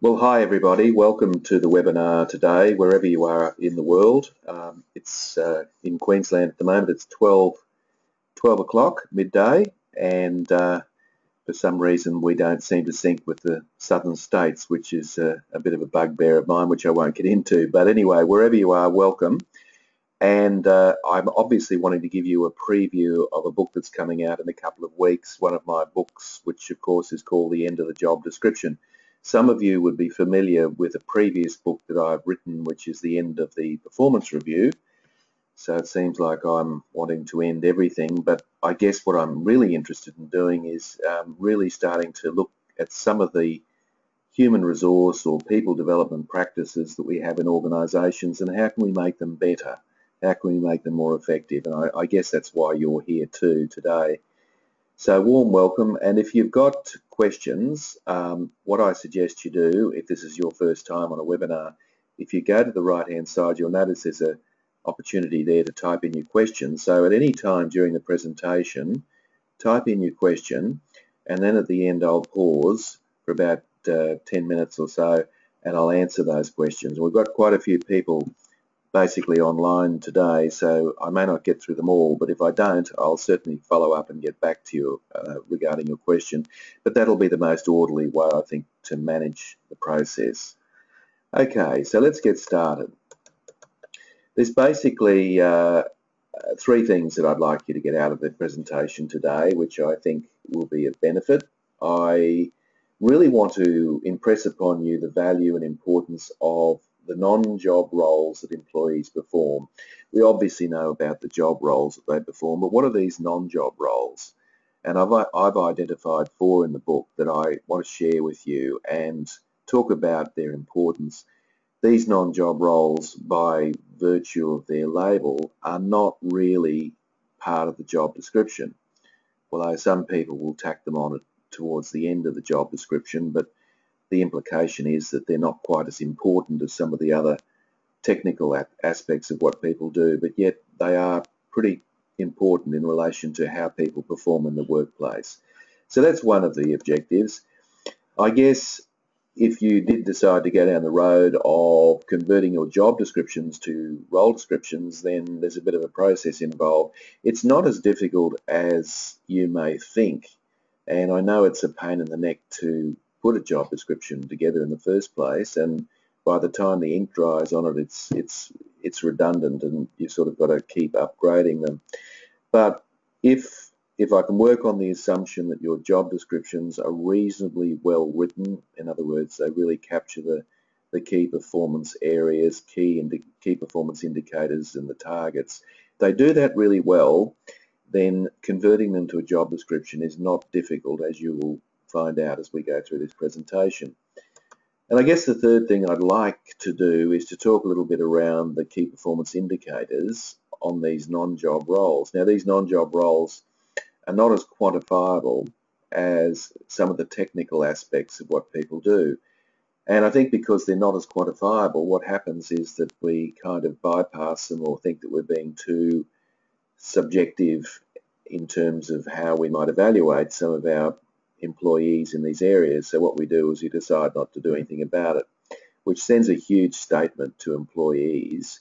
Well, hi everybody. Welcome to the webinar today, wherever you are in the world. It's in Queensland at the moment. It's 12 o'clock midday, and for some reason we don't seem to sync with the southern states, which is a bit of a bugbear of mine, which I won't get into. But anyway, wherever you are, welcome. And I'm obviously wanting to give you a preview of a book that's coming out in a couple of weeks, one of my books, which of course is called The End of the Job Description. Some of you would be familiar with a previous book that I've written, which is The End of the Performance Review. So it seems like I'm wanting to end everything, but I guess what I'm really interested in doing is really starting to look at some of the human resource or people development practices that we have in organisations, and how can we make them better? How can we make them more effective? And I guess that's why you're here too today. So warm welcome, and if you've got questions, what I suggest you do, if this is your first time on a webinar, if you go to the right hand side, you'll notice there's an opportunity there to type in your question. So at any time during the presentation, type in your question, and then at the end I'll pause for about 10 minutes or so, and I'll answer those questions. We've got quite a few people basically online today, so I may not get through them all, but if I don't, I'll certainly follow up and get back to you regarding your question. But that'll be the most orderly way, I think, to manage the process. Okay, so let's get started. There's basically three things that I'd like you to get out of the presentation today, which I think will be of benefit. I really want to impress upon you the value and importance of the non-job roles that employees perform. We obviously know about the job roles that they perform, but what are these non-job roles? And I've identified four in the book that I want to share with you and talk about their importance. These non-job roles, by virtue of their label, are not really part of the job description, although some people will tack them on towards the end of the job description, but the implication is that they're not quite as important as some of the other technical aspects of what people do, but yet they are pretty important in relation to how people perform in the workplace. So that's one of the objectives. I guess if you did decide to go down the road of converting your job descriptions to role descriptions, then there's a bit of a process involved. It's not as difficult as you may think, and I know it's a pain in the neck to put a job description together in the first place, and by the time the ink dries on it, it's redundant, and you've sort of got to keep upgrading them. But if I can work on the assumption that your job descriptions are reasonably well written, in other words, they really capture the key performance areas, key performance indicators and the targets, they do that really well, then converting them to a job description is not difficult, as you will find out as we go through this presentation. And I guess the third thing I'd like to do is to talk a little bit around the key performance indicators on these non-job roles. Now, these non-job roles are not as quantifiable as some of the technical aspects of what people do. And I think because they're not as quantifiable, what happens is that we kind of bypass them or think that we're being too subjective in terms of how we might evaluate some of our employees in these areas. So what we do is we decide not to do anything about it, which sends a huge statement to employees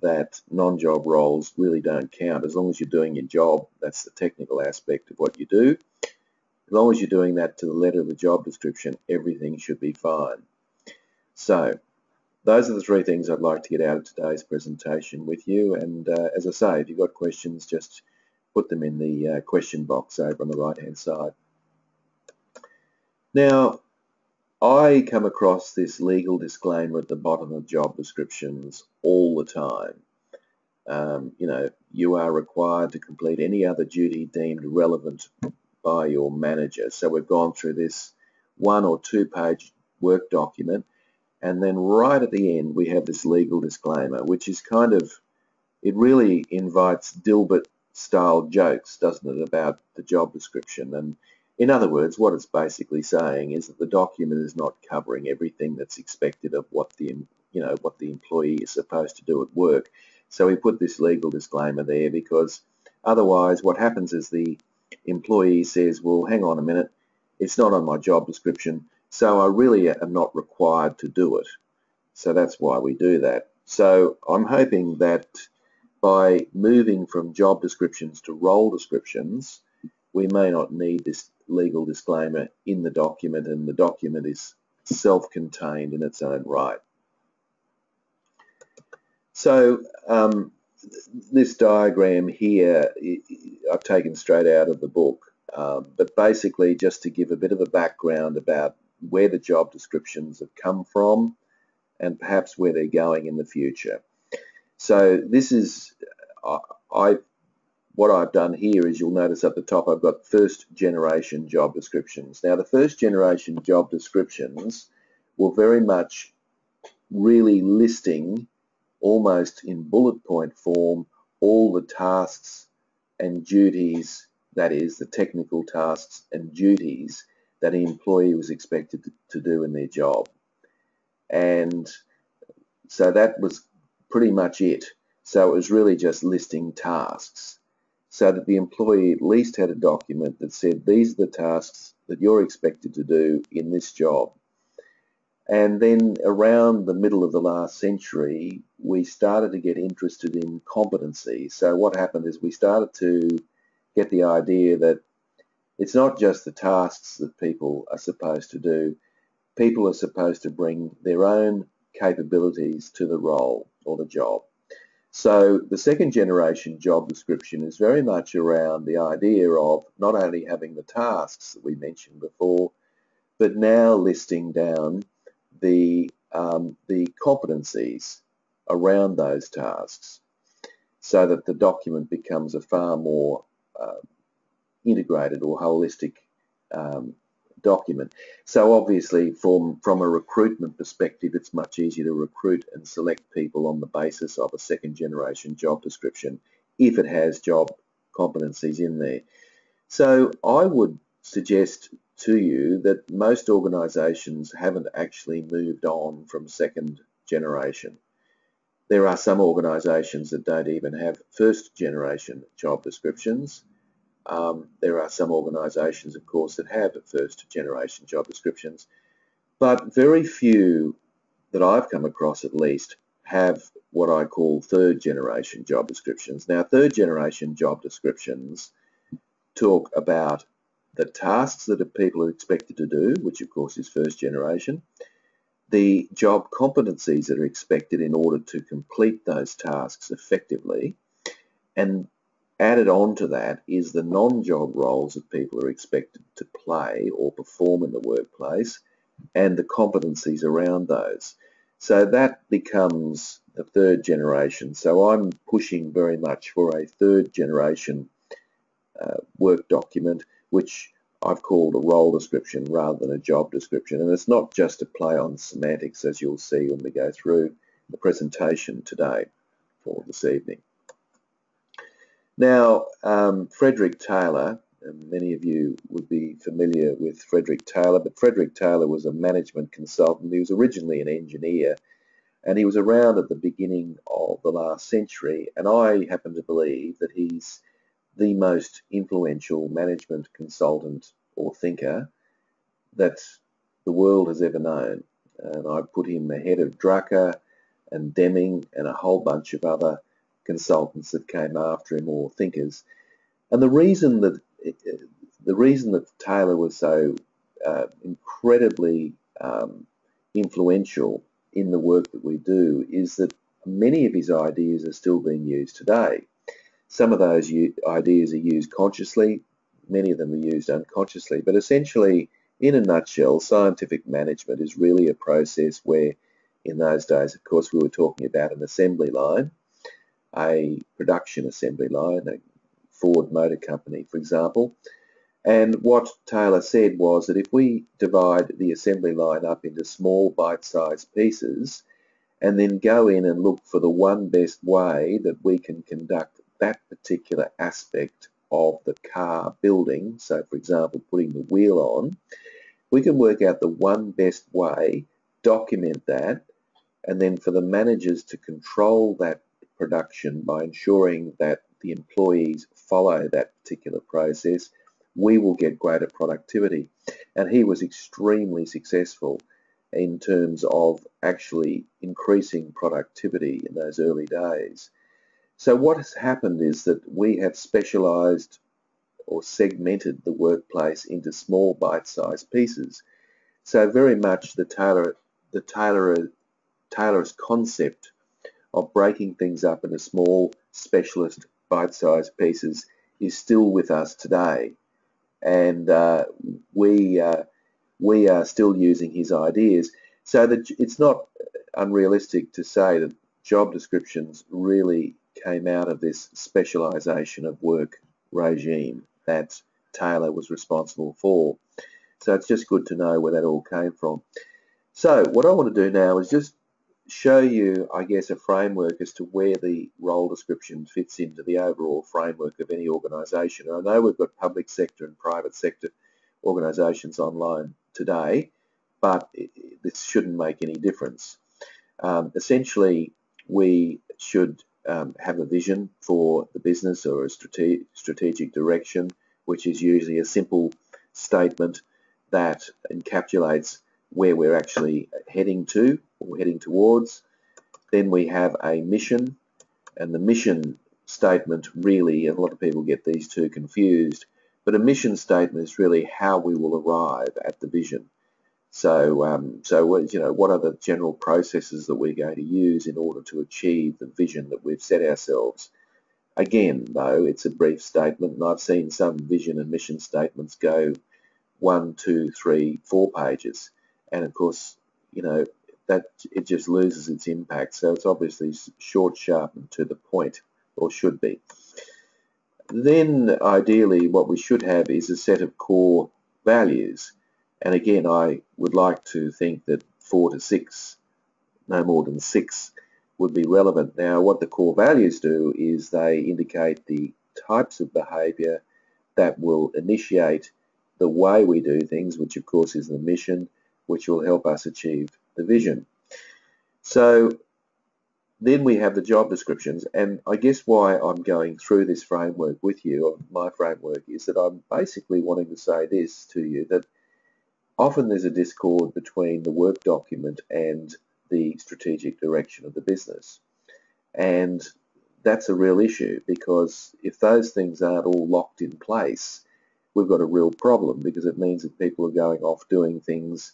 that non-job roles really don't count. As long as you're doing your job, that's the technical aspect of what you do. As long as you're doing that to the letter of the job description, everything should be fine. So those are the three things I'd like to get out of today's presentation with you. And as I say, if you've got questions, just put them in the question box over on the right-hand side. Now, I come across this legal disclaimer at the bottom of job descriptions all the time. You are required to complete any other duty deemed relevant by your manager. So we've gone through this 1 or 2 page work document, and then right at the end we have this legal disclaimer, which is kind of, it really invites Dilbert style jokes, doesn't it, about the job description. And in other words, what it's basically saying is that the document is not covering everything that's expected of what the employee is supposed to do at work. So we put this legal disclaimer there, because otherwise what happens is the employee says, well, hang on a minute, it's not on my job description, So I really am not required to do it. So that's why we do that. So I'm hoping that by moving from job descriptions to role descriptions, we may not need this legal disclaimer in the document, and the document is self-contained in its own right. So this diagram here I've taken straight out of the book, but basically just to give a bit of a background about where the job descriptions have come from and perhaps where they're going in the future. So this is, what I've done here is, you'll notice at the top I've got first generation job descriptions. Now the first generation job descriptions were very much really listing, almost in bullet point form, all the tasks and duties, that is, the technical tasks and duties that an employee was expected to do in their job. And so that was pretty much it. So it was really just listing tasks, so that the employee at least had a document that said, these are the tasks that you're expected to do in this job. And then around the middle of the last century, we started to get interested in competency. So what happened is we started to get the idea that it's not just the tasks that people are supposed to do. People are supposed to bring their own capabilities to the role or the job. So the second generation job description is very much around the idea of not only having the tasks that we mentioned before, but now listing down the competencies around those tasks, so that the document becomes a far more integrated or holistic document. So obviously from a recruitment perspective, it's much easier to recruit and select people on the basis of a second generation job description if it has job competencies in there. So I would suggest to you that most organisations haven't actually moved on from second generation. There are some organisations that don't even have first generation job descriptions. There are some organisations, of course, that have first generation job descriptions, but very few that I've come across at least have what I call third generation job descriptions. Now, third generation job descriptions talk about the tasks that people are expected to do, which of course is first generation, the job competencies that are expected in order to complete those tasks effectively, and added on to that is the non-job roles that people are expected to play or perform in the workplace, and the competencies around those. So that becomes the third generation. So I'm pushing very much for a third generation work document, which I've called a role description rather than a job description. And it's not just a play on semantics, as you'll see when we go through the presentation today for this evening. Now, Frederick Taylor, and many of you would be familiar with Frederick Taylor, but Frederick Taylor was a management consultant. He was originally an engineer, and he was around at the beginning of the last century, and I happen to believe that he's the most influential management consultant or thinker that the world has ever known. And I put him ahead of Drucker and Deming and a whole bunch of other consultants that came after him, or thinkers. And the reason that Taylor was so incredibly influential in the work that we do is that many of his ideas are still being used today. Some of those ideas are used consciously, many of them are used unconsciously, but essentially, in a nutshell, scientific management is really a process where, in those days, of course, we were talking about an assembly line, a production assembly line, a Ford Motor Company, for example. And what Taylor said was that if we divide the assembly line up into small bite-sized pieces and then go in and look for the one best way that we can conduct that particular aspect of the car building, so for example putting the wheel on, we can work out the one best way, document that, and then for the managers to control that production by ensuring that the employees follow that particular process, we will get greater productivity. And he was extremely successful in terms of actually increasing productivity in those early days. So what has happened is that we have specialized or segmented the workplace into small bite-sized pieces. So very much the Taylorist concept of breaking things up into small specialist bite-sized pieces is still with us today. And we are still using his ideas. So that it's not unrealistic to say that job descriptions really came out of this specialisation of work regime that Taylor was responsible for. So it's just good to know where that all came from. So what I want to do now is just show you, I guess, a framework as to where the role description fits into the overall framework of any organisation. I know we've got public sector and private sector organisations online today, but this shouldn't make any difference. Essentially, we should have a vision for the business or a strategic direction, which is usually a simple statement that encapsulates where we're actually heading to or heading towards. Then we have a mission, and the mission statement really, and a lot of people get these two confused, but a mission statement is really how we will arrive at the vision. So, what are the general processes that we're going to use in order to achieve the vision that we've set ourselves? Again, though, it's a brief statement, and I've seen some vision and mission statements go 1, 2, 3, 4 pages. And of course, that it just loses its impact. So it's obviously short, sharp, and to the point, or should be. Then, ideally, what we should have is a set of core values. And again, I would like to think that 4 to 6, no more than 6, would be relevant. Now, what the core values do is they indicate the types of behaviour that will initiate the way we do things, which of course is the mission, which will help us achieve the vision. So then we have the job descriptions, and I guess why I'm going through this framework with you, my framework, is that I'm basically wanting to say this to you, that often there's a discord between the work document and the strategic direction of the business. And that's a real issue, because if those things aren't all locked in place, we've got a real problem, because it means that people are going off doing things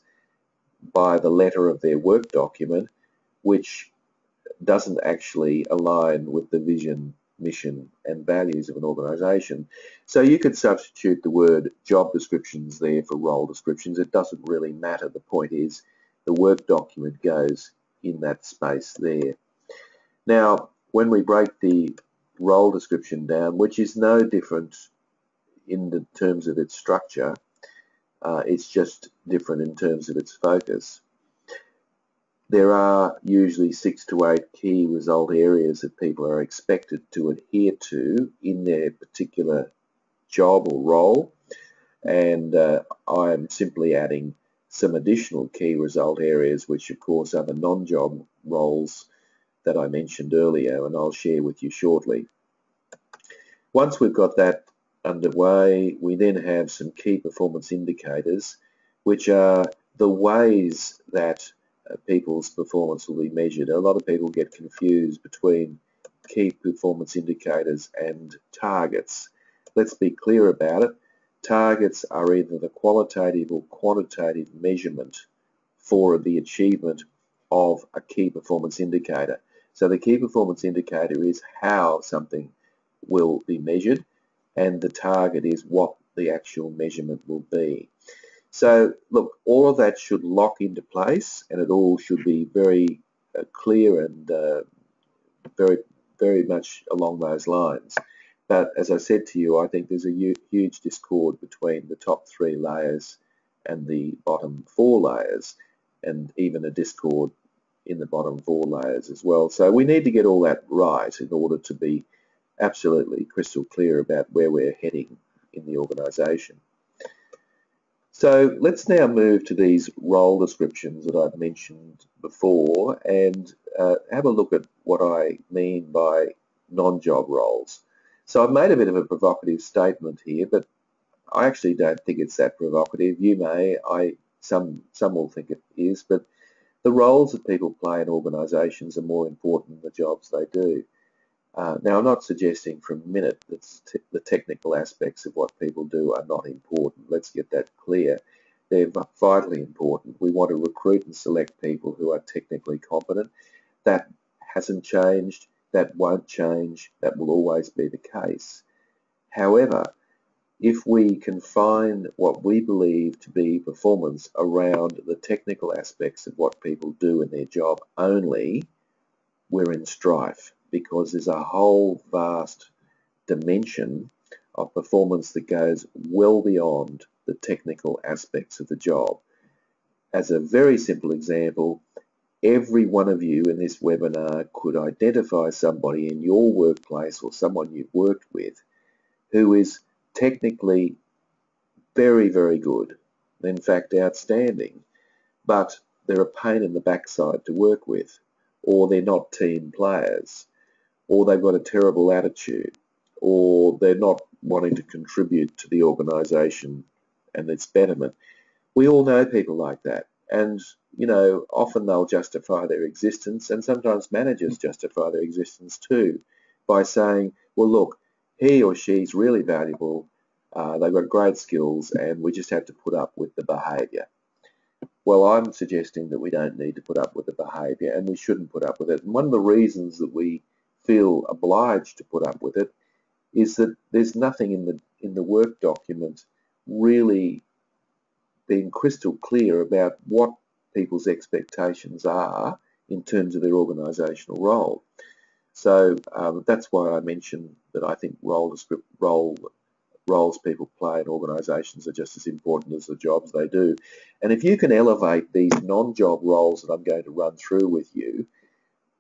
by the letter of their work document, which doesn't actually align with the vision, mission, and values of an organisation. So you could substitute the word job descriptions there for role descriptions. It doesn't really matter. The point is the work document goes in that space there. Now, when we break the role description down, which is no different in the terms of its structure, it's just different in terms of its focus. There are usually 6 to 8 key result areas that people are expected to adhere to in their particular job or role, and I'm simply adding some additional key result areas, which of course are the non-job roles that I mentioned earlier, and I'll share with you shortly. Once we've got that underway, we then have some key performance indicators, which are the ways that people's performance will be measured. A lot of people get confused between key performance indicators and targets. Let's be clear about it. Targets are either the qualitative or quantitative measurement for the achievement of a key performance indicator. So the key performance indicator is how something will be measured, and the target is what the actual measurement will be. So look, all of that should lock into place, and it all should be very clear and very much along those lines. But as I said to you, I think there's a huge discord between the top 3 layers and the bottom 4 layers, and even a discord in the bottom 4 layers as well. So we need to get all that right in order to be absolutely crystal clear about where we're heading in the organisation. So let's now move to these role descriptions that I've mentioned before, and have a look at what I mean by non-job roles. So I've made a bit of a provocative statement here, but I actually don't think it's that provocative. You may, some will think it is, but the roles that people play in organisations are more important than the jobs they do. Now, I'm not suggesting for a minute that the technical aspects of what people do are not important. Let's get that clear. They're vitally important. We want to recruit and select people who are technically competent. That hasn't changed. That won't change. That will always be the case. However, if we confine what we believe to be performance around the technical aspects of what people do in their job only, we're in strife, because there's a whole vast dimension of performance that goes well beyond the technical aspects of the job. As a very simple example, every one of you in this webinar could identify somebody in your workplace or someone you've worked with who is technically very, very good, in fact outstanding, but they're a pain in the backside to work with, or they're not team players, or they've got a terrible attitude, or they're not wanting to contribute to the organisation and its betterment. We all know people like that, and often they'll justify their existence, and sometimes managers justify their existence too by saying, well, look, he or she's really valuable, they've got great skills, and we just have to put up with the behaviour. Well, I'm suggesting that we don't need to put up with the behaviour, and we shouldn't put up with it. And one of the reasons that we feel obliged to put up with it is that there's nothing in the work document really being crystal clear about what people's expectations are in terms of their organisational role. So that's why I mentioned that I think roles people play in organisations are just as important as the jobs they do. And if you can elevate these non-job roles that I'm going to run through with you,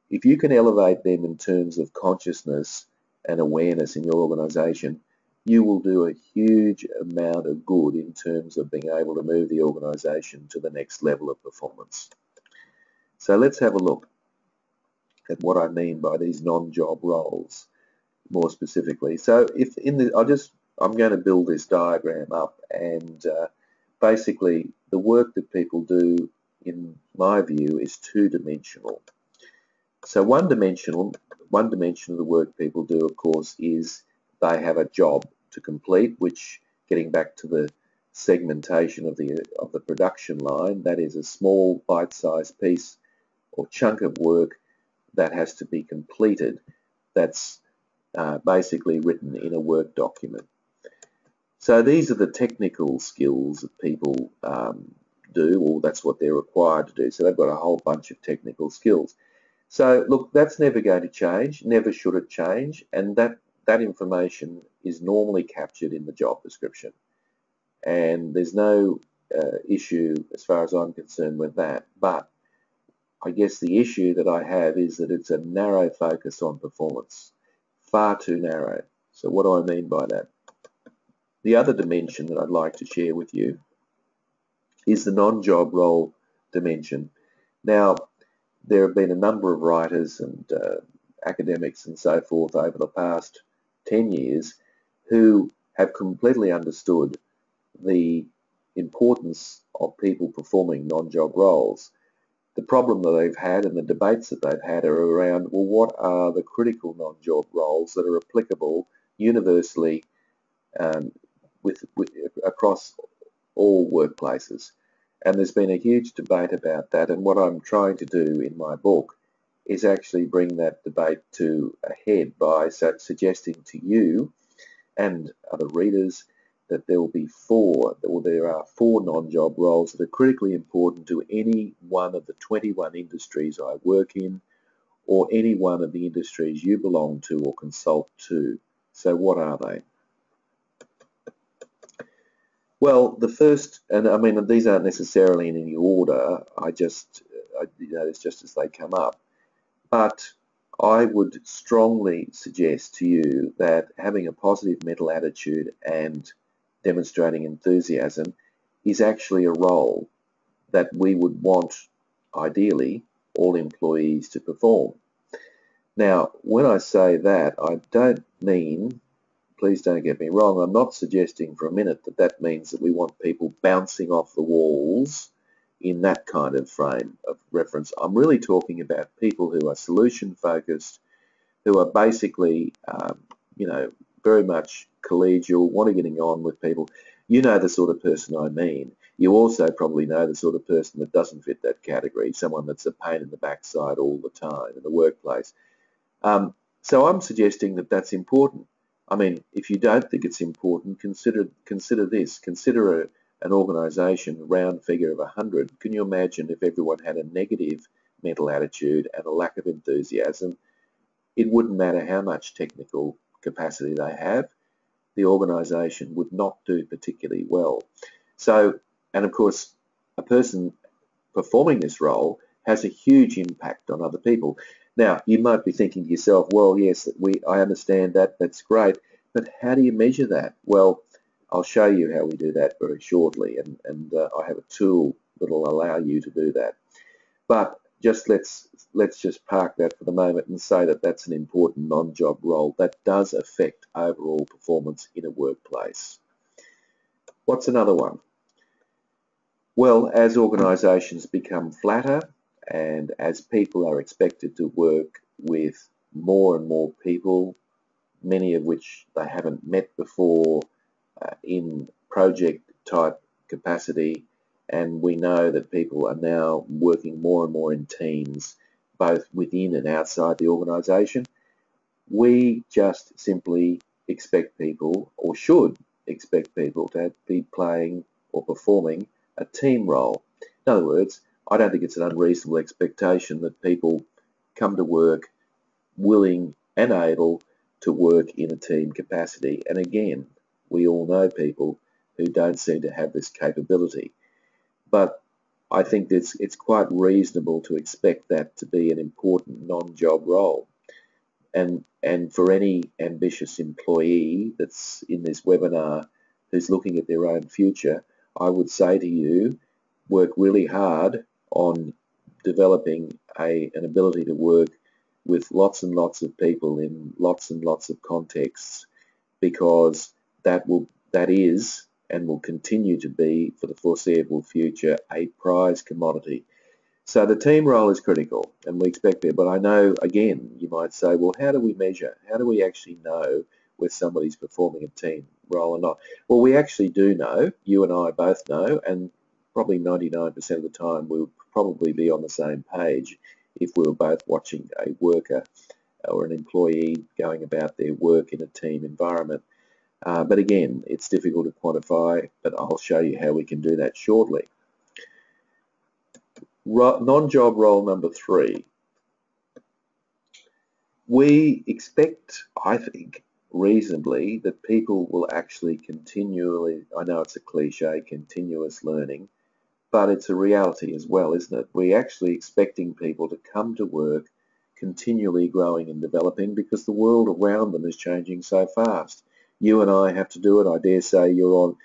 if you can elevate them in terms of consciousness and awareness in your organisation, you will do a huge amount of good in terms of being able to move the organisation to the next level of performance. So let's have a look at what I mean by these non-job roles more specifically. So I'm going to build this diagram up, and basically the work that people do, in my view, is two-dimensional. So one dimension of the work people do, of course, is they have a job to complete, which, getting back to the segmentation of the production line, that is a small bite-sized piece or chunk of work that has to be completed. That's basically written in a work document. So these are the technical skills that people do, or that's what they're required to do. So they've got a whole bunch of technical skills. So look, that's never going to change, never should it change, and that information is normally captured in the job description. And there's no issue as far as I'm concerned with that. But I guess the issue that I have is that it's a narrow focus on performance, far too narrow. So what do I mean by that? The other dimension that I'd like to share with you is the non-job role dimension. Now, there have been a number of writers and academics and so forth over the past 10 years who have completely understood the importance of people performing non-job roles. The problem that they've had and the debates that they've had are around, well, what are the critical non-job roles that are applicable universally across all workplaces? And there's been a huge debate about that, and what I'm trying to do in my book is actually bring that debate to a head by suggesting to you and other readers that there are four non-job roles that are critically important to any one of the 21 industries I work in, or any one of the industries you belong to or consult to. So what are they? Well, the first, and I mean, these aren't necessarily in any order, it's just as they come up, but I would strongly suggest to you that having a positive mental attitude and demonstrating enthusiasm is actually a role that we would want, ideally, all employees to perform. Now, when I say that, I don't mean, please don't get me wrong, I'm not suggesting for a minute that that means that we want people bouncing off the walls in that kind of frame of reference. I'm really talking about people who are solution focused, who are basically, very much collegial, want to getting on with people. You know the sort of person I mean. You also probably know the sort of person that doesn't fit that category, someone that's a pain in the backside all the time in the workplace. So I'm suggesting that that's important. I mean, if you don't think it's important, consider this. Consider an organisation, a round figure of 100. Can you imagine if everyone had a negative mental attitude and a lack of enthusiasm? It wouldn't matter how much technical capacity they have, the organisation would not do particularly well. So, and of course, a person performing this role has a huge impact on other people. Now, you might be thinking to yourself, well, yes, I understand that, that's great, but how do you measure that? Well, I'll show you how we do that very shortly, and I have a tool that will allow you to do that. But just let's just park that for the moment and say that that's an important non-job role that does affect overall performance in a workplace. What's another one? Well, as organisations become flatter and as people are expected to work with more and more people, many of which they haven't met before, in project type capacity, and we know that people are now working more and more in teams, both within and outside the organisation. We just simply expect people, or should expect people, to be playing or performing a team role. In other words, I don't think it's an unreasonable expectation that people come to work willing and able to work in a team capacity. And again, we all know people who don't seem to have this capability. But I think it's quite reasonable to expect that to be an important non-job role. And for any ambitious employee that's in this webinar who's looking at their own future, I would say to you, work really hard on developing an ability to work with lots and lots of people in lots and lots of contexts, because that is and will continue to be for the foreseeable future a prize commodity. So the team role is critical, and we expect it. But I know, again, you might say, well, how do we measure? How do we actually know whether somebody's performing a team role or not? Well, we actually do know. You and I both know, and probably 99% of the time we'll probably be on the same page if we were both watching a worker or an employee going about their work in a team environment. But again, it's difficult to quantify, but I'll show you how we can do that shortly. Non-job role number 3. We expect, I think, reasonably, that people will actually continually, I know it's a cliche, continuous learning, but it's a reality as well, isn't it? We're actually expecting people to come to work continually growing and developing because the world around them is changing so fast. You and I have to do it. I dare say you're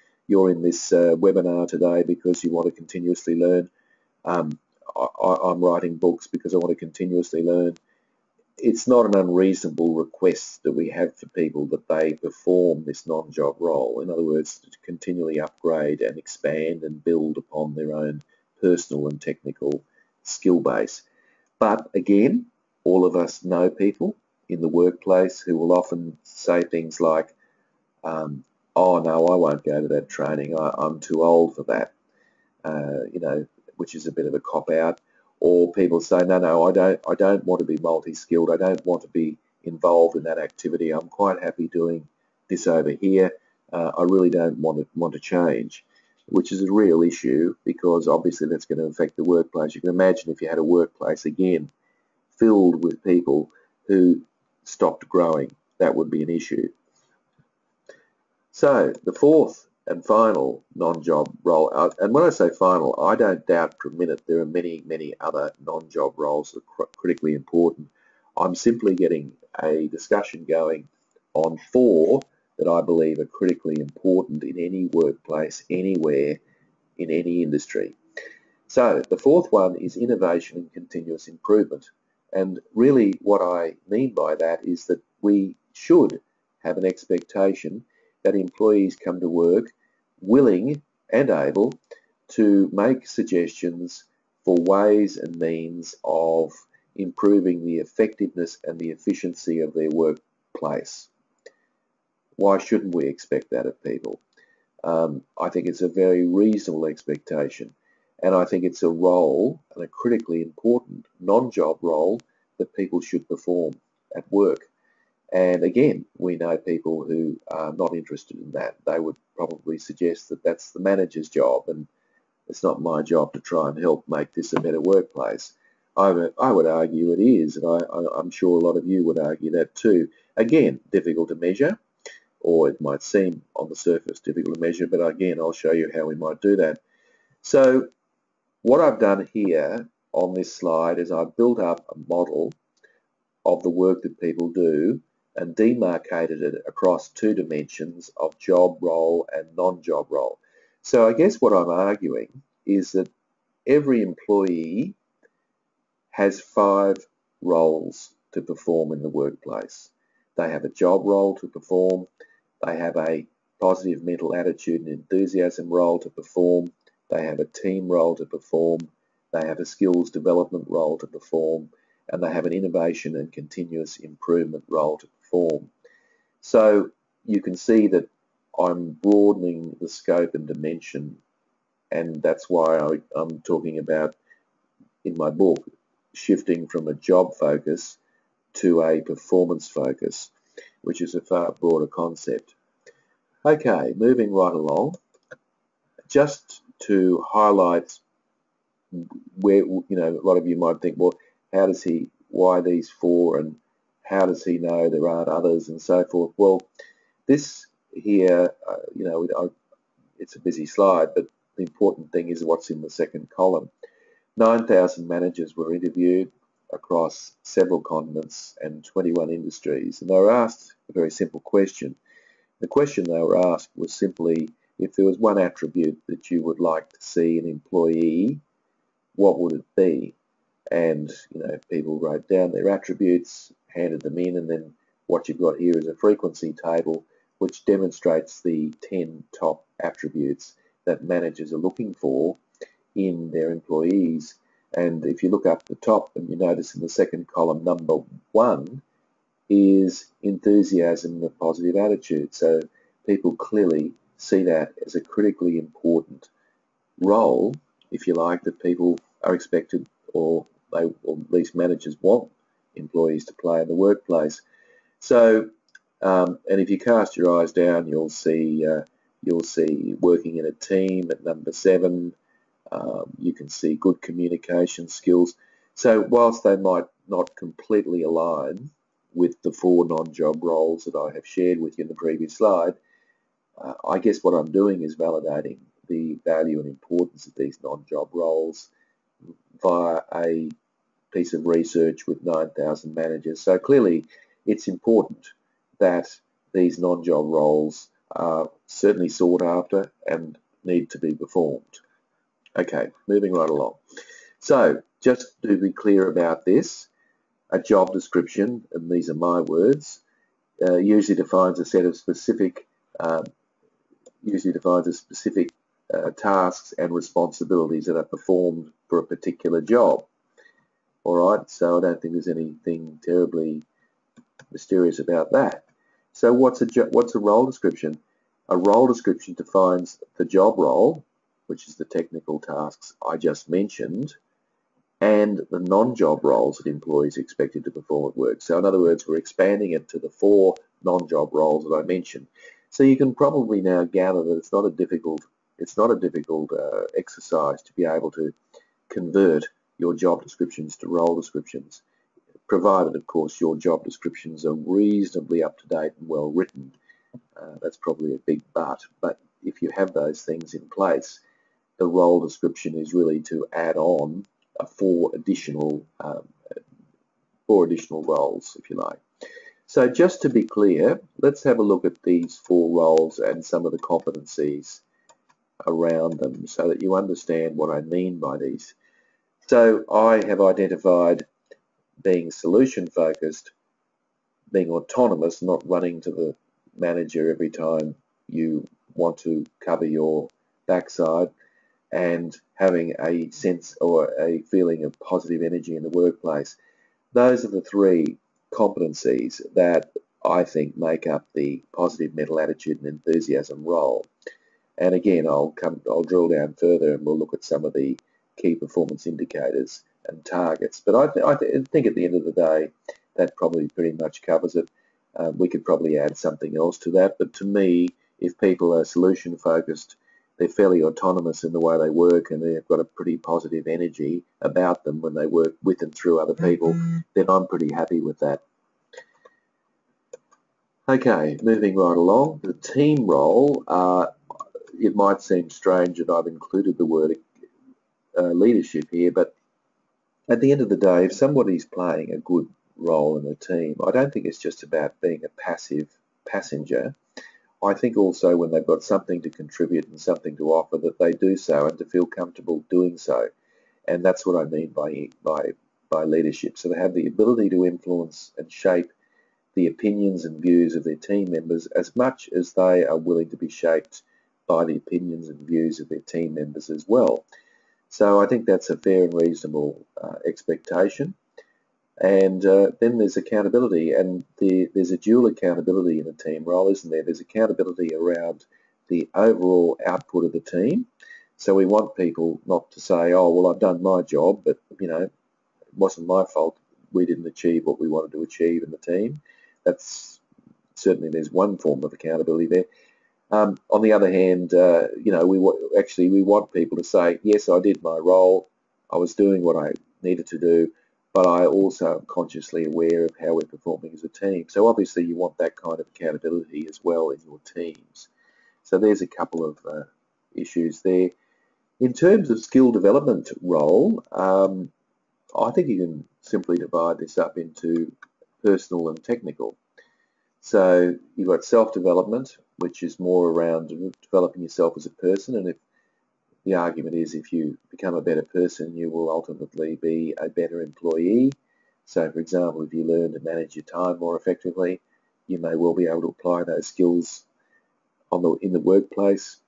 in this webinar today because you want to continuously learn. I'm writing books because I want to continuously learn. It's not an unreasonable request that we have for people that they perform this non-job role. In other words, to continually upgrade and expand and build upon their own personal and technical skill base. But again, all of us know people in the workplace who will often say things like, oh no, I won't go to that training, I'm too old for that, which is a bit of a cop-out. Or people say, no, I don't want to be multi-skilled, I don't want to be involved in that activity, I'm quite happy doing this over here, I really don't want to change, which is a real issue because obviously that's going to affect the workplace. You can imagine if you had a workplace, again, filled with people who stopped growing, that would be an issue. So the fourth and final non-job role, and when I say final, I don't doubt for a minute there are many, many other non-job roles that are critically important. I'm simply getting a discussion going on 4 that I believe are critically important in any workplace, anywhere, in any industry. So the fourth one is innovation and continuous improvement. And really what I mean by that is that we should have an expectation that employees come to work willing and able to make suggestions for ways and means of improving the effectiveness and the efficiency of their workplace. Why shouldn't we expect that of people? I think it's a very reasonable expectation, and I think it's a role, and a critically important non-job role, that people should perform at work. And again, we know people who are not interested in that. They would probably suggest that that's the manager's job, and it's not my job to try and help make this a better workplace. I would argue it is, and I'm sure a lot of you would argue that too. Again, difficult to measure, or it might seem on the surface difficult to measure, but again, I'll show you how we might do that. So what I've done here on this slide is I've built up a model of the work that people do and demarcated it across two dimensions of job role and non-job role. So I guess what I'm arguing is that every employee has 5 roles to perform in the workplace. They have a job role to perform, they have a positive mental attitude and enthusiasm role to perform, they have a team role to perform, they have a skills development role to perform, and they have an innovation and continuous improvement role to perform. So you can see that I'm broadening the scope and dimension, and that's why I'm talking about, in my book, shifting from a job focus to a performance focus, which is a far broader concept. Okay, moving right along, just to highlight where, a lot of you might think, well, why these 4, and how does he know there aren't others, and so forth. Well, this here, it's a busy slide, but the important thing is what's in the second column. 9,000 managers were interviewed across several continents and 21 industries, and they were asked a very simple question. The question they were asked was simply, if there was one attribute that you would like to see an employee, what would it be? And people wrote down their attributes, handed them in, and then what you've got here is a frequency table which demonstrates the 10 top attributes that managers are looking for in their employees. And if you look up the top, and you notice in the second column, number 1 is enthusiasm and a positive attitude. So people clearly see that as a critically important role, if you like, that people are expected, or at least managers want employees to play in the workplace. So, and if you cast your eyes down, you'll see working in a team at number 7. You can see good communication skills. So whilst they might not completely align with the 4 non-job roles that I have shared with you in the previous slide, I guess what I'm doing is validating the value and importance of these non-job roles via a piece of research with 9,000 managers. So clearly it's important that these non-job roles are certainly sought after and need to be performed. Okay, moving right along. So just to be clear about this, a job description, and these are my words, usually defines a set of specific tasks and responsibilities that are performed for a particular job. All right, so I don't think there's anything terribly mysterious about that. So what's a role description? A role description defines the job role, which is the technical tasks I just mentioned, and the non-job roles that employees are expected to perform at work. So in other words, we're expanding it to the 4 non-job roles that I mentioned. So you can probably now gather that it's not a difficult exercise to be able to convert your job descriptions to role descriptions, provided, of course, your job descriptions are reasonably up-to-date and well written. That's probably a big but if you have those things in place, the role description is really to add on 4 additional roles, if you like. So just to be clear, let's have a look at these 4 roles and some of the competencies around them so that you understand what I mean by these. So I have identified being solution focused, being autonomous, not running to manager every time you want to cover your backside, and having a sense or a feeling of positive energy in the workplace. Those are the three competencies that I think make up the positive mental attitude and enthusiasm role. And again, I'll drill down further and we'll look at some of the key performance indicators and targets. But I think at the end of the day, that probably pretty much covers it. We could probably add something else to that. But to me, if people are solution focused, they're fairly autonomous in the way they work, and they've got a pretty positive energy about them when they work with and through other people, then I'm pretty happy with that. Okay, moving right along, the team role. It might seem strange that I've included the word leadership here, but at the end of the day, if somebody's playing a good role in a team, I don't think it's just about being a passive passenger. I think also when they've got something to contribute and something to offer, that they do so and to feel comfortable doing so. And that's what I mean by leadership. So they have the ability to influence and shape the opinions and views of their team members as much as they are willing to be shaped by the opinions and views of their team members as well. So I think that's a fair and reasonable expectation. And then there's accountability, and there's a dual accountability in a team role, isn't there? There's accountability around the overall output of the team. So we want people not to say, oh, well, I've done my job, but, you know, it wasn't my fault. We didn't achieve what we wanted to achieve in the team. That's certainly, there's one form of accountability there. On the other hand, you know, we want people to say, yes, I did my role. I was doing what I needed to do, but I also am consciously aware of how we're performing as a team. So obviously you want that kind of accountability as well in your teams. So there's a couple of issues there. In terms of skill development role, I think you can simply divide this up into personal and technical. So you've got self-development, which is more around developing yourself as a person, and if the argument is if you become a better person, you will ultimately be a better employee. So, for example, if you learn to manage your time more effectively, you may well be able to apply those skills in the workplace.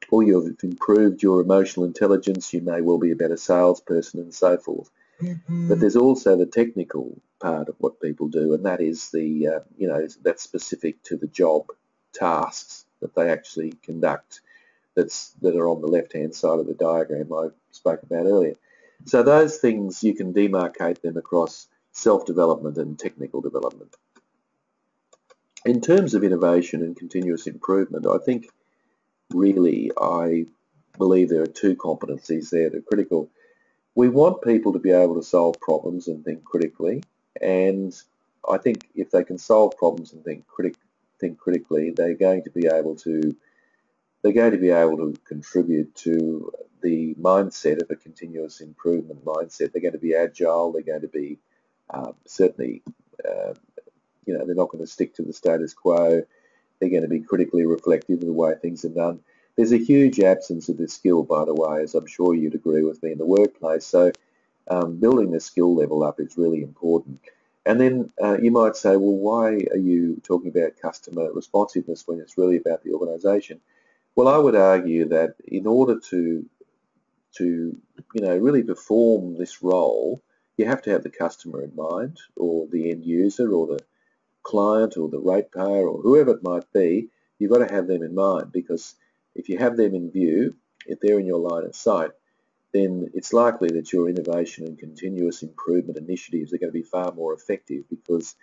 Or you've improved your emotional intelligence, you may well be a better salesperson and so forth. But there's also the technical part of what people do, and that is the, you know, that's specific to the job tasks that they actually conduct. That are on the left-hand side of the diagram I spoke about earlier. So those things, you can demarcate them across self-development and technical development. In terms of innovation and continuous improvement, I think really I believe there are two competencies there that are critical. We want people to be able to solve problems and think critically, and I think if they can solve problems and think critically, they're going to be able to contribute to the mindset of a continuous improvement mindset. They're going to be agile. They're going to be certainly, you know, they're not going to stick to the status quo. They're going to be critically reflective of the way things are done. There's a huge absence of this skill, by the way, as I'm sure you'd agree with me, in the workplace. So building the skill level up is really important. And then you might say, well, why are you talking about customer responsiveness when it's really about the organisation? Well, I would argue that in order to you know, really perform this role, you have to have the customer in mind, or the end user, or the client, or the ratepayer, or whoever it might be. You've got to have them in mind, because if you have them in view, if they're in your line of sight, then it's likely that your innovation and continuous improvement initiatives are going to be far more effective, because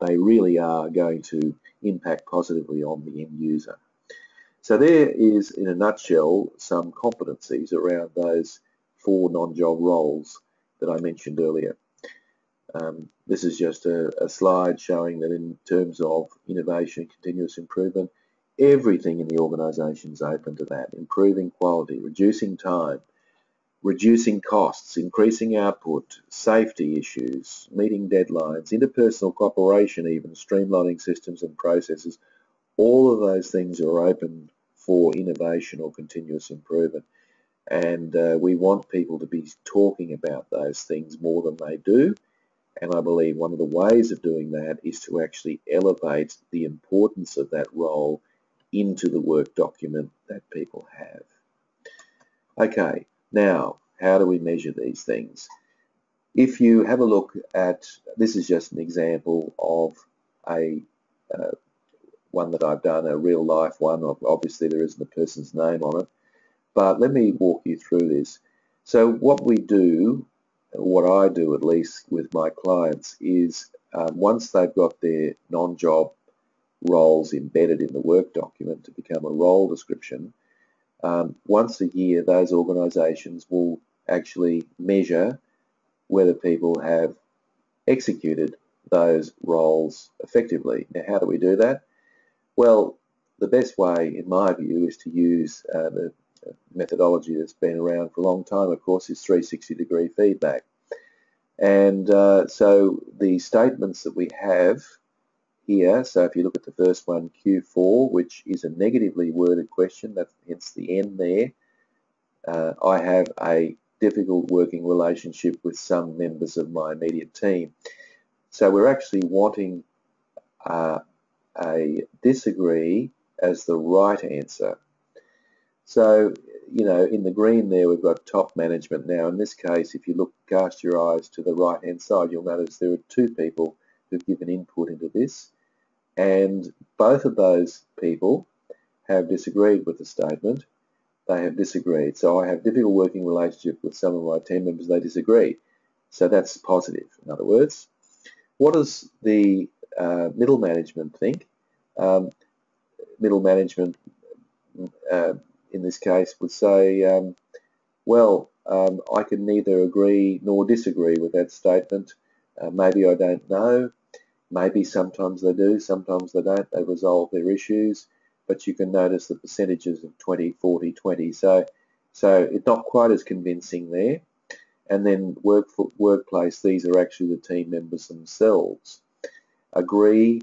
they really are going to impact positively on the end user. So there is, in a nutshell, some competencies around those 4 non-job roles that I mentioned earlier. This is just a slide showing that in terms of innovation and continuous improvement, everything in the organisation is open to that. Improving quality, reducing time, reducing costs, increasing output, safety issues, meeting deadlines, interpersonal cooperation even, streamlining systems and processes. All of those things are open for innovation or continuous improvement. And we want people to be talking about those things more than they do. And I believe one of the ways of doing that is to actually elevate the importance of that role into the work document that people have. Okay, now, how do we measure these things? If you have a look at, this is just an example of a one that I've done, a real life one. Obviously there isn't a person's name on it, but let me walk you through this. So what we do, what I do at least with my clients, is once they've got their non-job roles embedded in the work document to become a role description, once a year those organisations will actually measure whether people have executed those roles effectively. Now, how do we do that? Well, the best way, in my view, is to use the methodology that's been around for a long time, of course, is 360-degree feedback. And so the statements that we have here, so if you look at the first one, Q4, which is a negatively worded question, that's hence the N there. I have a difficult working relationship with some members of my immediate team. So we're actually wanting a disagree as the right answer. So, you know, in the green there we've got top management. Now in this case, if you cast your eyes to the right hand side, you'll notice there are two people who've given input into this, and both of those people have disagreed with the statement. They have disagreed. So I have difficult working relationship with some of my team members, they disagree. So that's positive. In other words, what does the middle management think? Middle management in this case would say, well, I can neither agree nor disagree with that statement. Maybe I don't know. Maybe sometimes they do, sometimes they don't. They resolve their issues. But you can notice the percentages of 20, 40, 20. So it's not quite as convincing there. And then workplace, these are actually the team members themselves. Agree,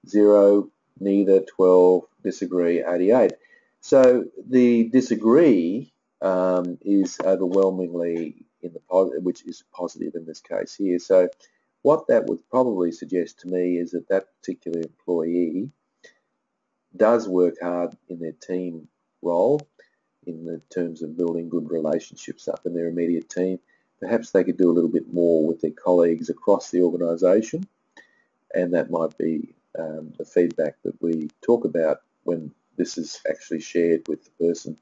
0, neither, 12, disagree, 88. So the disagree is overwhelmingly in the positive, which is positive in this case here. So what that would probably suggest to me is that that particular employee does work hard in their team role in the terms of building good relationships up in their immediate team. Perhaps they could do a little bit more with their colleagues across the organisation, and that might be the feedback that we talk about when this is actually shared with the person.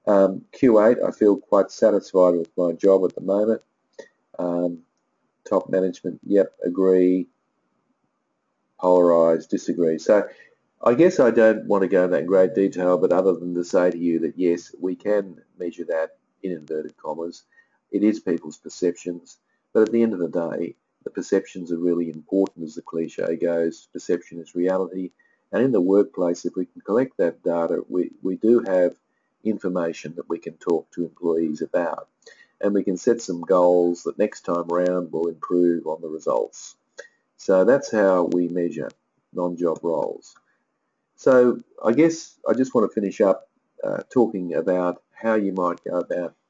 Q8, I feel quite satisfied with my job at the moment. Top management, yep, agree, polarised, disagree. So I guess I don't want to go into that in great detail, but other than to say to you that yes, we can measure that in inverted commas. It is people's perceptions, but at the end of the day, the perceptions are really important, as the cliche goes. Perception is reality. And in the workplace, if we can collect that data, we do have information that we can talk to employees about. And we can set some goals that next time around will improve on the results. So that's how we measure non-job roles. So I guess I just want to finish up talking about how you might go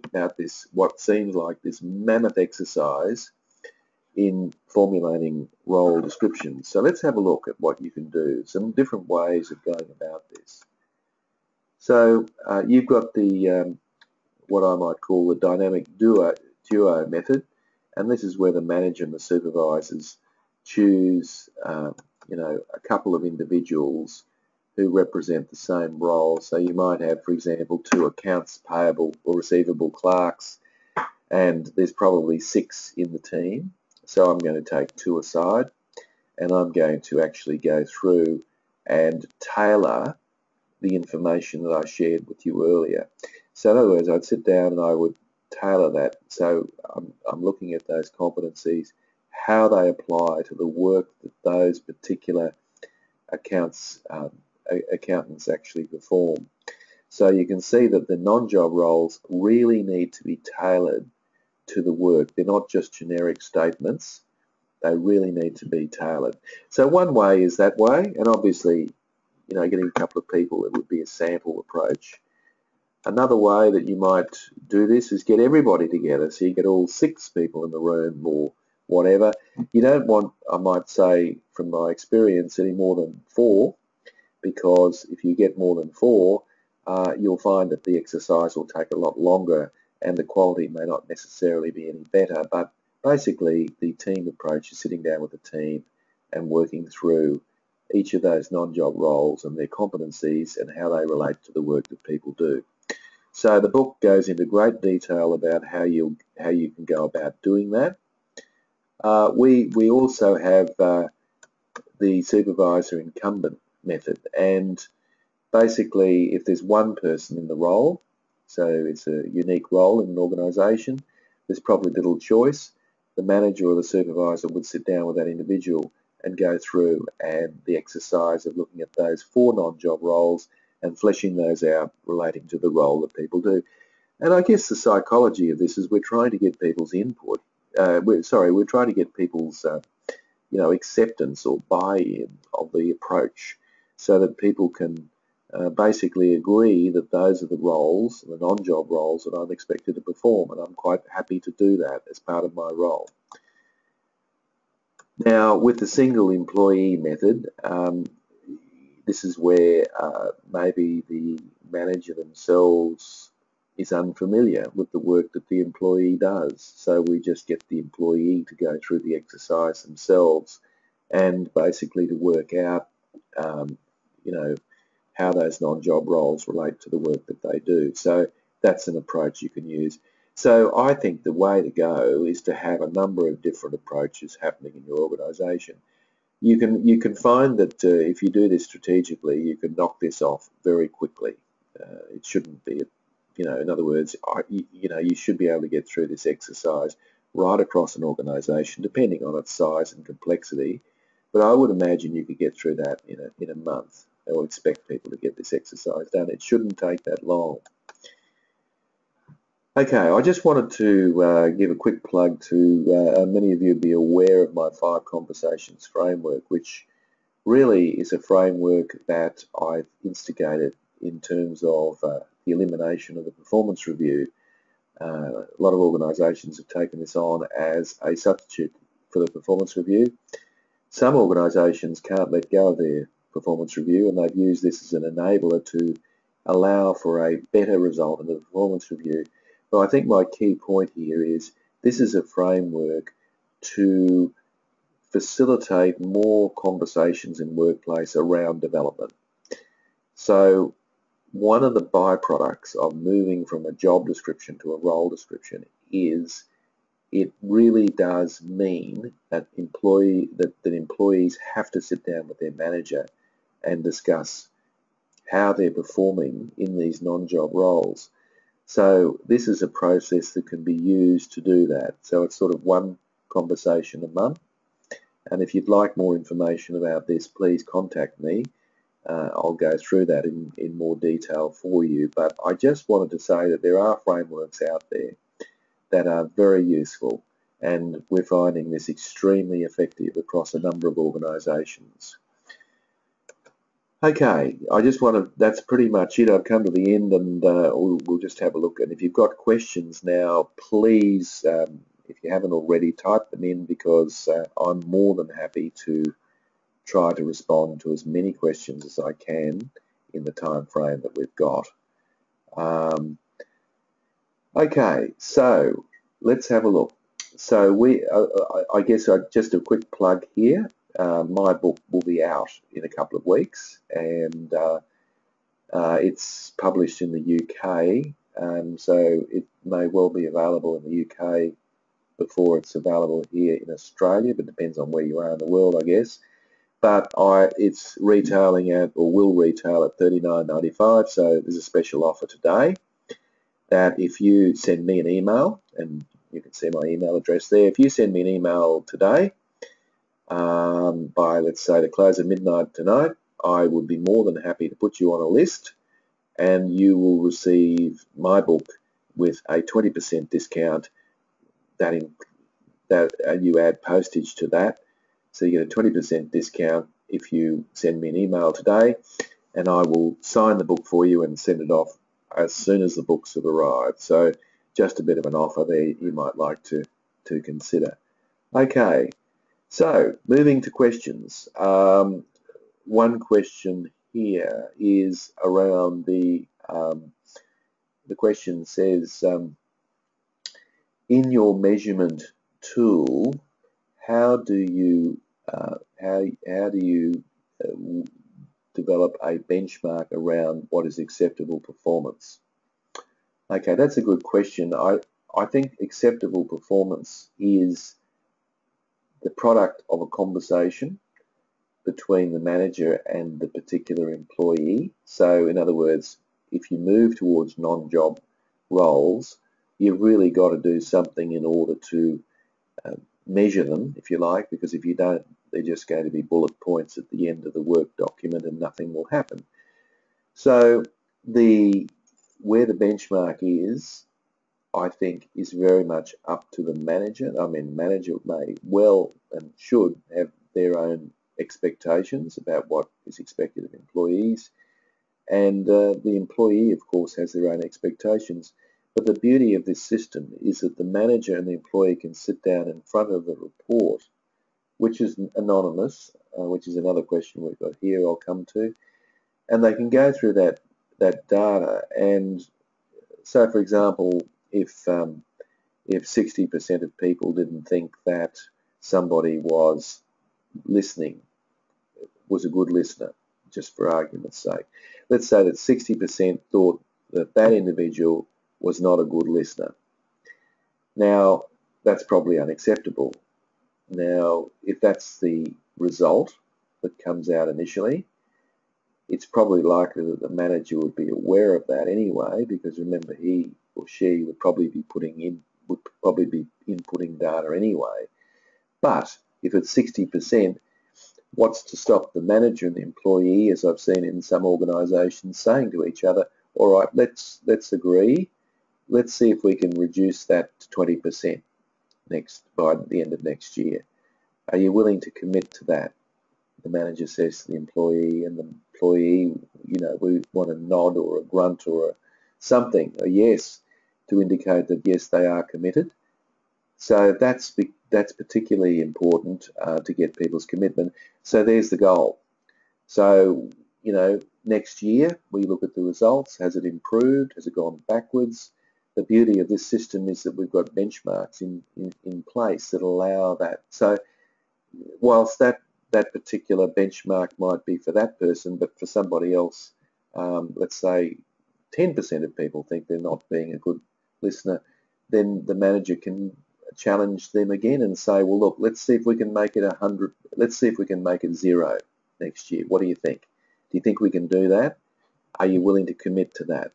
about this, what seems like this mammoth exercise in formulating role descriptions. So let's have a look at what you can do, some different ways of going about this. So you've got the what I might call the dynamic duo method, and this is where the manager and the supervisors choose you know, a couple of individuals who represent the same role. So you might have, for example, 2 accounts payable or receivable clerks, and there's probably 6 in the team. So I'm going to take 2 aside, and I'm going to actually go through and tailor the information that I shared with you earlier. So in other words, I'd sit down and I would tailor that. So I'm looking at those competencies, how they apply to the work that those particular accountants actually perform. So you can see that the non-job roles really need to be tailored to the work. They're not just generic statements. They really need to be tailored. So one way is that way, and obviously, you know, getting a couple of people, it would be a sample approach. Another way that you might do this is get everybody together. So you get all 6 people in the room, or whatever. You don't want, I might say, from my experience, any more than 4, because if you get more than 4, you'll find that the exercise will take a lot longer and the quality may not necessarily be any better. But basically, the team approach is sitting down with the team and working through each of those non-job roles and their competencies and how they relate to the work that people do. So the book goes into great detail about how you can go about doing that. We also have the supervisor incumbent method, and basically if there's one person in the role, so it's a unique role in an organisation, there's probably little choice. The manager or the supervisor would sit down with that individual and go through and the exercise of looking at those 4 non-job roles and fleshing those out relating to the role that people do. And I guess the psychology of this is we're trying to get people's input. We're trying to get people's acceptance or buy-in of the approach so that people can basically agree that those are the roles, the non-job roles that I'm expected to perform, and I'm quite happy to do that as part of my role. Now, with the single employee method, this is where maybe the manager themselves is unfamiliar with the work that the employee does. So we just get the employee to go through the exercise themselves and basically to work out, how those non-job roles relate to the work that they do. So that's an approach you can use. So I think the way to go is to have a number of different approaches happening in your organisation. You can find that if you do this strategically, you can knock this off very quickly. It shouldn't be, in other words, you should be able to get through this exercise right across an organisation, depending on its size and complexity. But I would imagine you could get through that in a month. I would expect people to get this exercise done. It shouldn't take that long. Okay, I just wanted to give a quick plug to many of you be aware of my 5 conversations framework, which really is a framework that I've instigated in terms of the elimination of the performance review. A lot of organisations have taken this on as a substitute for the performance review. Some organisations can't let go of their performance review, and they've used this as an enabler to allow for a better result in the performance review. But I think my key point here is this is a framework to facilitate more conversations in workplace around development. So one of the byproducts of moving from a job description to a role description is it really does mean that employees have to sit down with their manager and discuss how they're performing in these non-job roles. So this is a process that can be used to do that. So it's sort of one conversation a month. And if you'd like more information about this, please contact me. I'll go through that in more detail for you. But I just wanted to say that there are frameworks out there that are very useful, and we're finding this extremely effective across a number of organisations. Okay, that's pretty much it. I've come to the end, and we'll just have a look. And if you've got questions now, please, if you haven't already, type them in, because I'm more than happy to try to respond to as many questions as I can in the time frame that we've got. Okay, so let's have a look. So I guess just a quick plug here. My book will be out in a couple of weeks, and it's published in the UK, so it may well be available in the UK before it's available here in Australia, but depends on where you are in the world, I guess. But it's retailing at, or will retail at, $39.95, so there's a special offer today that if you send me an email, and you can see my email address there, if you send me an email today, by, let's say, the close of midnight tonight, I would be more than happy to put you on a list, and you will receive my book with a 20% discount. That you add postage to that, so you get a 20% discount if you send me an email today, and I will sign the book for you and send it off as soon as the books have arrived. So just a bit of an offer there you might like to consider. Okay, so moving to questions. One question here is around the question says, in your measurement tool, how do you develop a benchmark around what is acceptable performance? Okay, that's a good question. I think acceptable performance is the product of a conversation between the manager and the particular employee. So in other words, if you move towards non-job roles, you've really got to do something in order to measure them, if you like, because if you don't, they're just going to be bullet points at the end of the work document and nothing will happen. So where the benchmark is, I think, is very much up to the manager. I mean, manager may well and should have their own expectations about what is expected of employees, and the employee, of course, has their own expectations. But the beauty of this system is that the manager and the employee can sit down in front of the report, which is anonymous, which is another question we've got here I'll come to, and they can go through that data. And so, for example, if 60% of people didn't think that somebody was a good listener, just for argument's sake, let's say that 60% thought that that individual was not a good listener. Now, that's probably unacceptable. Now, if that's the result that comes out initially, it's probably likely that the manager would be aware of that anyway, because remember, he or she would probably be inputting data anyway. But if it's 60%, what's to stop the manager and the employee, as I've seen in some organisations, saying to each other, all right, let's agree, let's see if we can reduce that to 20% by the end of next year. Are you willing to commit to that? The manager says to the employee, and the employee, we want a nod or a grunt or something, a yes, to indicate that yes, they are committed. So that's particularly important to get people's commitment. So there's the goal. So, next year we look at the results. Has it improved? Has it gone backwards? The beauty of this system is that we've got benchmarks in place that allow that. So whilst that particular benchmark might be for that person, but for somebody else, let's say 10% of people think they're not being a good listener, then the manager can challenge them again and say, well, look, let's see if we can make it 100. Let's see if we can make it 0 next year. What do you think? Do you think we can do that? Are you willing to commit to that?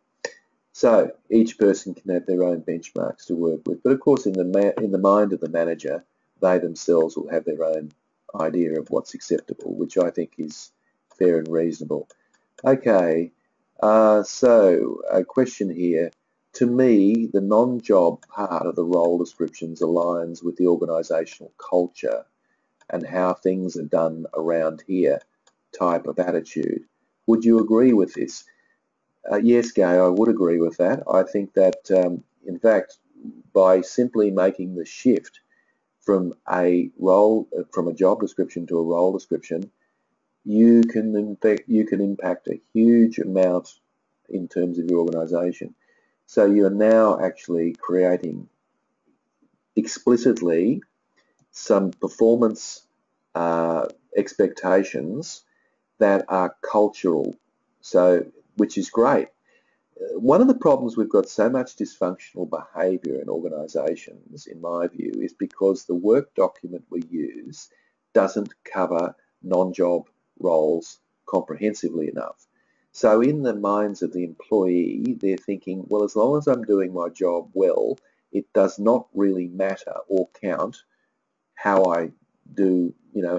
So each person can have their own benchmarks to work with. But of course, in the mind of the manager, they themselves will have their own idea of what's acceptable, which I think is fair and reasonable. Okay, so a question here. To me, the non-job part of the role descriptions aligns with the organisational culture and how things are done around here type of attitude. Would you agree with this? Yes, Gay, I would agree with that. I think that, in fact, by simply making the shift from a job description to a role description, you can impact a huge amount in terms of your organisation. So you are now actually creating explicitly some performance expectations that are cultural, which is great. One of the problems we've got so much dysfunctional behaviour in organisations, in my view, is because the work document we use doesn't cover non-job roles comprehensively enough. So in the minds of the employee, they're thinking, well, as long as I'm doing my job well, it does not really matter or count how I do,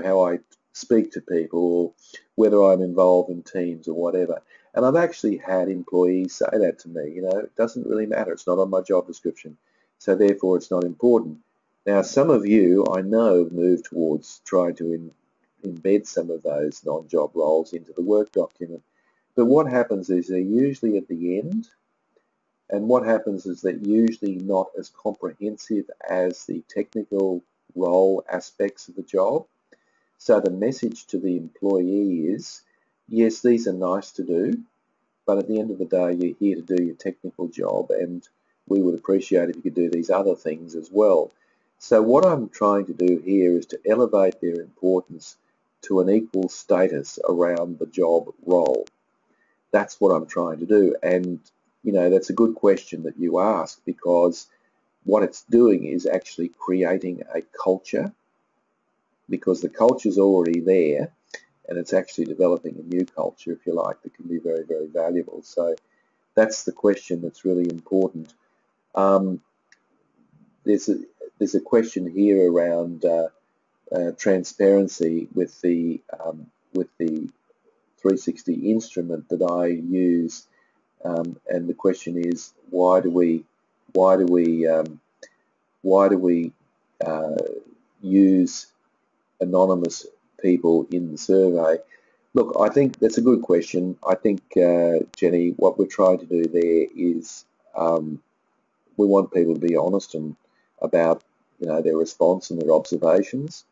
how I speak to people, or whether I'm involved in teams or whatever. And I've actually had employees say that to me, it doesn't really matter. It's not on my job description. So therefore, it's not important. Now, some of you, I know, have moved towards trying to embed some of those non-job roles into the work document. But what happens is they're usually at the end, and what happens is they're usually not as comprehensive as the technical role aspects of the job. So the message to the employee is, yes, these are nice to do, but at the end of the day, you're here to do your technical job, and we would appreciate if you could do these other things as well. So what I'm trying to do here is to elevate their importance to an equal status around the job role. That's what I'm trying to do. And, you know, that's a good question that you ask, because what it's doing is actually creating a culture, because the culture's already there, and it's actually developing a new culture, if you like, that can be very, very valuable. So that's the question that's really important. There's a question here around transparency with the 360 instrument that I use, and the question is, why do we use anonymous people in the survey? Look, I think that's a good question. I think, Jenny, what we're trying to do there is we want people to be honest and about, you know, their response and their observations.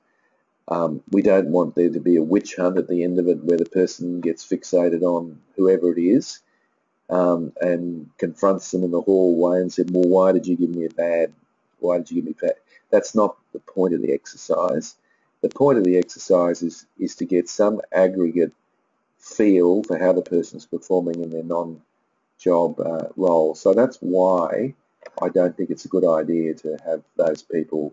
We don't want there to be a witch hunt at the end of it where the person gets fixated on whoever it is and confronts them in the hallway and said, well, why did you give me bad? That's not the point of the exercise. The point of the exercise is to get some aggregate feel for how the person's performing in their non-job role. So that's why I don't think it's a good idea to have those people.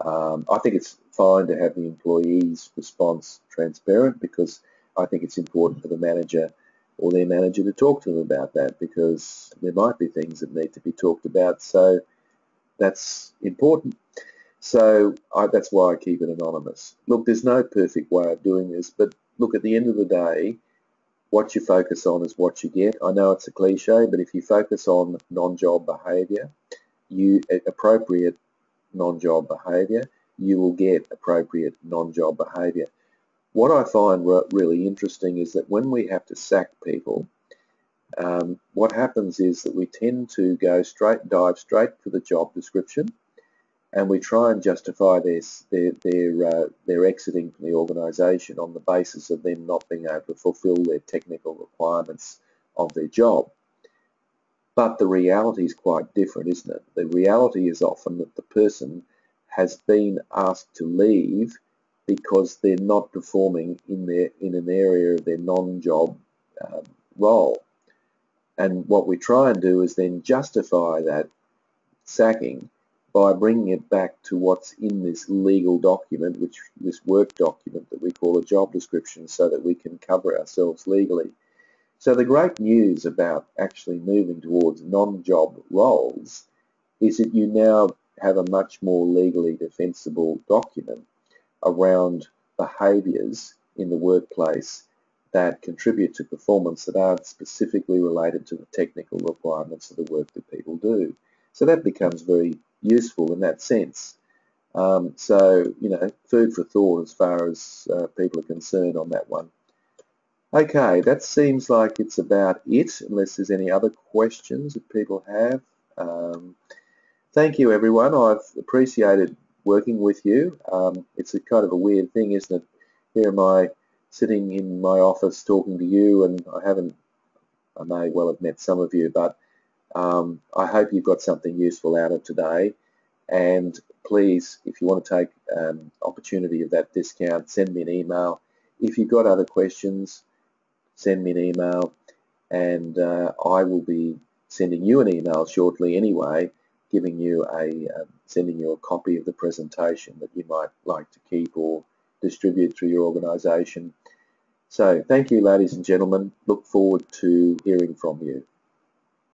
I think it's fine to have the employee's response transparent, because I think it's important for the manager or their manager to talk to them about that, because there might be things that need to be talked about. So that's important. So that's why I keep it anonymous. Look, there's no perfect way of doing this, but look, at the end of the day, what you focus on is what you get. I know it's a cliche, but if you focus on non-job behaviour, appropriate non-job behaviour, you will get appropriate non-job behaviour. What I find really interesting is that when we have to sack people, what happens is that we tend to dive straight for the job description, and we try and justify their exiting from the organisation on the basis of them not being able to fulfil their technical requirements of their job. But the reality is quite different, isn't it? The reality is often that the person has been asked to leave because they're not performing in an area of their non-job role. And what we try and do is then justify that sacking by bringing it back to what's in this legal document, this work document that we call a job description, so that we can cover ourselves legally. So the great news about actually moving towards non-job roles is that you now have a much more legally defensible document around behaviours in the workplace that contribute to performance that aren't specifically related to the technical requirements of the work that people do. So that becomes very useful in that sense. So, you know, food for thought as far as people are concerned on that one. Okay, that seems like it's about it, unless there's any other questions that people have. Thank you, everyone. I've appreciated working with you. It's a kind of a weird thing, isn't it? Here am I sitting in my office talking to you, and I may well have met some of you, but I hope you've got something useful out of today. And please, if you want to take opportunity of that discount, send me an email. If you've got other questions, send me an email, and I will be sending you an email shortly anyway, sending you a copy of the presentation that you might like to keep or distribute through your organisation. So thank you, ladies and gentlemen. Look forward to hearing from you.